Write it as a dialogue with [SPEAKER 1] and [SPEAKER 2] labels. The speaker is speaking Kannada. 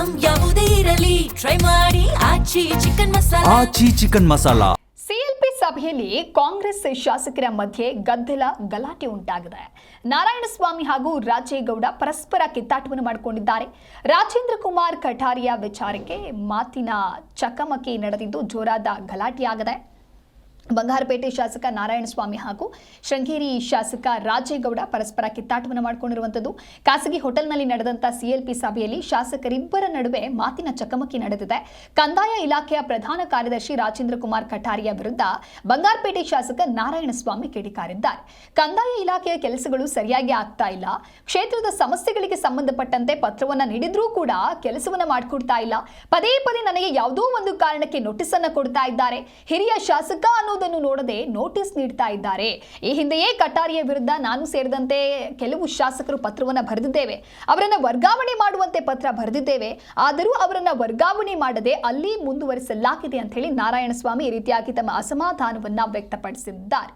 [SPEAKER 1] ಐಟಂ ಯಾವುದೇ ಇರಲಿ ಟ್ರೈ ಮಾಡಿ ಆಚಿ ಚಿಕನ್ ಮಸಾಲಾ.
[SPEAKER 2] ಸಿಎಲ್ಪಿ ಸಭೆಯಲ್ಲಿ ಕಾಂಗ್ರೆಸ್ ಶಾಸಕರ ಮಧ್ಯೆ ಗಲಾಟೆ ಉಂಟಾಗಿದೆ. ನಾರಾಯಣಸ್ವಾಮಿ ಹಾಗೂ ರಾಜೇಗೌಡ ಪರಸ್ಪರ ಕಿತ್ತಾಟವನ್ನು ಮಾಡಿಕೊಂಡಿದ್ದಾರೆ. ರಾಜೇಂದ್ರ ಕುಮಾರ್ ಕಠಾರಿಯಾ ವಿಚಾರಕ್ಕೆ ಮಾತಿನ ಚಕಮಕಿ ನಡೆದಿದ್ದು ಜೋರಾದ ಗಲಾಟೆಯಾಗಿದೆ. ಬಂಗಾರಪೇಟೆ ಶಾಸಕ ನಾರಾಯಣಸ್ವಾಮಿ ಹಾಗೂ ಶೃಂಗೇರಿ ಶಾಸಕ ರಾಜೇಗೌಡ ಪರಸ್ಪರ ಕಿತ್ತಾಟವನ್ನು ಮಾಡಿಕೊಂಡಿರುವಂಥದ್ದು. ಖಾಸಗಿ ಹೋಟೆಲ್ನಲ್ಲಿ ನಡೆದಂಥ ಸಿಎಲ್ಪಿ ಸಭೆಯಲ್ಲಿ ಶಾಸಕರಿಬ್ಬರ ನಡುವೆ ಮಾತಿನ ಚಕಮಕಿ ನಡೆದಿದೆ. ಕಂದಾಯ ಇಲಾಖೆಯ ಪ್ರಧಾನ ಕಾರ್ಯದರ್ಶಿ ರಾಜೇಂದ್ರ ಕುಮಾರ್ ಕಠಾರಿಯಾ ವಿರುದ್ಧ ಬಂಗಾರಪೇಟೆ ಶಾಸಕ ನಾರಾಯಣಸ್ವಾಮಿ ಕಿಡಿಕಾರಿದ್ದಾರೆ. ಕಂದಾಯ ಇಲಾಖೆಯ ಕೆಲಸಗಳು ಸರಿಯಾಗಿ ಆಗ್ತಾ ಇಲ್ಲ, ಕ್ಷೇತ್ರದ ಸಮಸ್ಯೆಗಳಿಗೆ ಸಂಬಂಧಪಟ್ಟಂತೆ ಪತ್ರವನ್ನ ನೀಡಿದ್ರೂ ಕೂಡ ಕೆಲಸವನ್ನ ಮಾಡಿಕೊಡ್ತಾ ಇಲ್ಲ, ಪದೇ ಪದೇ ನನಗೆ ಯಾವುದೋ ಒಂದು ಕಾರಣಕ್ಕೆ ನೋಟಿಸ್ ಅನ್ನ ಕೊಡ್ತಾ ಇದ್ದಾರೆ, ಹಿರಿಯ ಶಾಸಕ ಅನ್ನೋದನ್ನು ನೋಡದೆ ನೋಟಿಸ್ ನೀಡ್ತಾ ಇದ್ದಾರೆ. ಈ ಹಿಂದೆಯೇ ಕಠಾರಿಯಾ ವಿರುದ್ಧ ನಾನು ಸೇರಿದಂತೆ ಕೆಲವು ಶಾಸಕರು ಪತ್ರವನ್ನ ಬರೆದಿದ್ದೇವೆ, ಅವರನ್ನ ವರ್ಗಾವಣೆ ಮಾಡುವಂತೆ ಪತ್ರ ಬರೆದಿದ್ದೇವೆ, ಆದರೂ ಅವರನ್ನ ವರ್ಗಾವಣೆ ಮಾಡದೆ ಅಲ್ಲಿ ಮುಂದುವರಿಸಲಾಗಿದೆ ಅಂತ ಹೇಳಿ ನಾರಾಯಣಸ್ವಾಮಿ ಈ ರೀತಿಯಾಗಿ ತಮ್ಮ ಅಸಮಾಧಾನವನ್ನ ವ್ಯಕ್ತಪಡಿಸಿದ್ದಾರೆ.